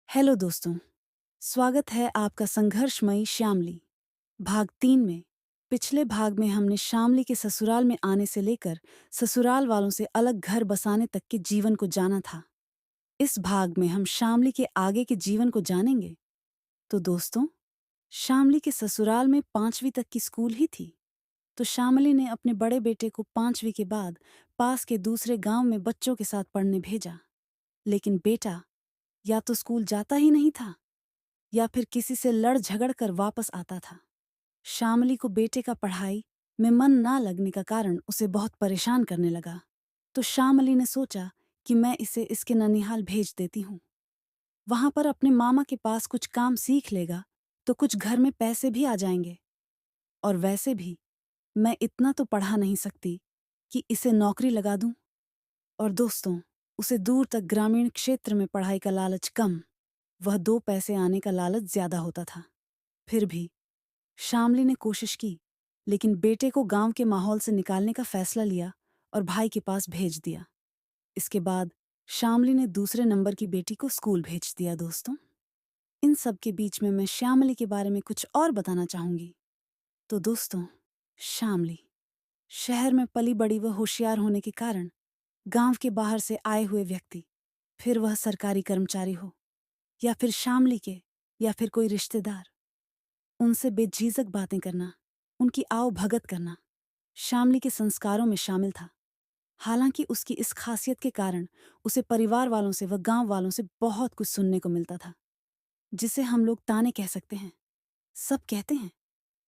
Hello दोस्तों। स्वागत है आपका संघर्षमयी श्यामली भाग 3 में। पिछले भाग में हमने श्यामली के ससुराल में आने से लेकर ससुराल वालों से अलग घर बसाने तक के जीवन को जाना था। इस भाग में हम श्यामली के आगे के जीवन को जानेंगे। तो दोस्तों, श्यामली के ससुराल में 5वीं तक की स्कूल ही थी। तो श्यामली ने अपने बड़े बेटे को 5वीं के बाद पास के दूसरे गांव में बच्चों के साथ पढ़ने भेजा। लेकिन बेटा या तो स्कूल जाता ही नहीं था या फिर किसी से लड़ झगड़ कर वापस आता था। श्यामली को बेटे का पढ़ाई में मन ना लगने का कारण उसे बहुत परेशान करने लगा। तो श्यामली ने सोचा कि मैं इसे इसके ननिहाल भेज देती हूँ। वहां पर अपने मामा के पास कुछ काम सीख लेगा तो कुछ घर में पैसे भी आ जाएंगे। और वैसे भी मैं इतना तो पढ़ा नहीं सकती कि इसे नौकरी लगा दूं। और दोस्तों, उसे दूर तक ग्रामीण क्षेत्र में पढ़ाई का लालच कम, वह 2 पैसे आने का लालच ज्यादा होता था। फिर भी श्यामली ने कोशिश की, लेकिन बेटे को गांव के माहौल से निकालने का फैसला लिया और भाई के पास भेज दिया। इसके बाद श्यामली ने दूसरे नंबर की बेटी को स्कूल भेज दिया। दोस्तों, इन सब के बीच में मैं श्यामली के बारे में कुछ और बताना चाहूंगी। तो दोस्तों, श्यामली शहर में पली बड़ी व होशियार होने के कारण गांव के बाहर से आए हुए व्यक्ति, फिर वह सरकारी कर्मचारी हो या फिर श्यामली के या फिर कोई रिश्तेदार, उनसे बेझिझक बातें करना, उनकी आओ भगत करना श्यामली के संस्कारों में शामिल था। हालांकि उसकी इस खासियत के कारण उसे परिवार वालों से व गांव वालों से बहुत कुछ सुनने को मिलता था, जिसे हम लोग ताने कह सकते हैं। सब कहते हैं,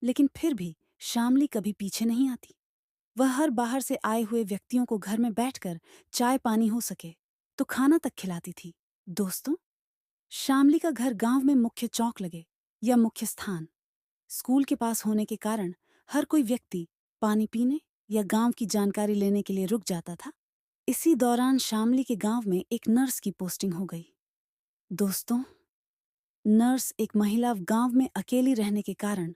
लेकिन फिर भी श्यामली कभी पीछे नहीं आती। वह हर बाहर से आए हुए व्यक्तियों को घर में बैठकर चाय पानी हो सके तो खाना तक खिलाती थी। दोस्तों, श्यामली का घर गांव में मुख्य चौक लगे या मुख्य स्थान स्कूल के पास होने के कारण हर कोई व्यक्ति पानी पीने या गांव की जानकारी लेने के लिए रुक जाता था। इसी दौरान श्यामली के गांव में एक नर्स की पोस्टिंग हो गई। दोस्तों, नर्स एक महिला गांव में अकेली रहने के कारण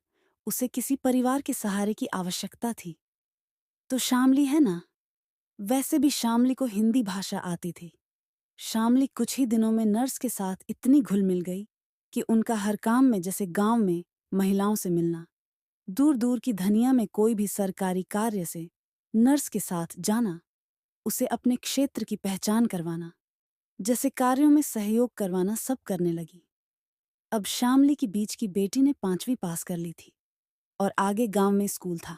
उसे किसी परिवार के सहारे की आवश्यकता थी। तो श्यामली है ना, वैसे भी श्यामली को हिंदी भाषा आती थी। श्यामली कुछ ही दिनों में नर्स के साथ इतनी घुल मिल गई कि उनका हर काम में, जैसे गांव में महिलाओं से मिलना, दूर दूर की धनिया में कोई भी सरकारी कार्य से नर्स के साथ जाना, उसे अपने क्षेत्र की पहचान करवाना, जैसे कार्यों में सहयोग करवाना, सब करने लगी। अब श्यामली की बीच की बेटी ने 5वीं पास कर ली थी और आगे गांव में स्कूल था,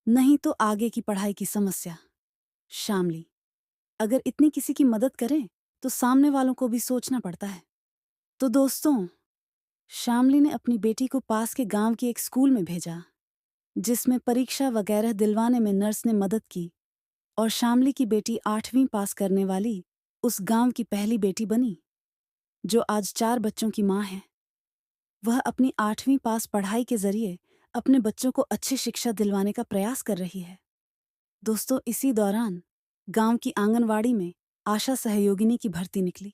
नहीं तो आगे की पढ़ाई की समस्या। श्यामली अगर इतनी किसी की मदद करे तो सामने वालों को भी सोचना पड़ता है। तो दोस्तों, श्यामली ने अपनी बेटी को पास के गांव के एक स्कूल में भेजा, जिसमें परीक्षा वगैरह दिलवाने में नर्स ने मदद की। और श्यामली की बेटी 8वीं पास करने वाली उस गांव की पहली बेटी बनी, जो आज 4 बच्चों की मां है। वह अपनी 8वीं पास पढ़ाई के जरिए अपने बच्चों को अच्छी शिक्षा दिलवाने का प्रयास कर रही है। दोस्तों, इसी दौरान गांव की आंगनवाड़ी में आशा सहयोगिनी की भर्ती निकली,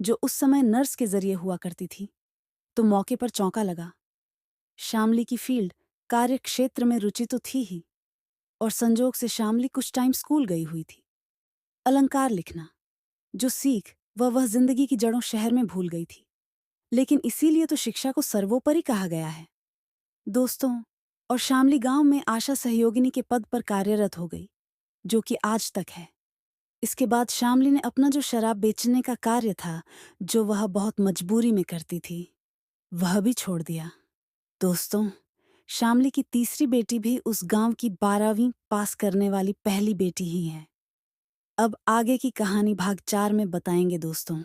जो उस समय नर्स के जरिए हुआ करती थी। तो मौके पर चौंका लगा। श्यामली की फील्ड कार्य क्षेत्र में रुचि तो थी ही, और संजोग से श्यामली कुछ टाइम स्कूल गई हुई थी। अलंकार लिखना जो सीख वह जिंदगी की जड़ों शहर में भूल गई थी, लेकिन इसीलिए तो शिक्षा को सर्वोपरि कहा गया है। दोस्तों, और श्यामली गांव में आशा सहयोगिनी के पद पर कार्यरत हो गई, जो कि आज तक है। इसके बाद श्यामली ने अपना जो शराब बेचने का कार्य था, जो वह बहुत मजबूरी में करती थी, वह भी छोड़ दिया। दोस्तों, श्यामली की तीसरी बेटी भी उस गांव की 12वीं पास करने वाली पहली बेटी ही है। अब आगे की कहानी भाग 4 में बताएंगे दोस्तों।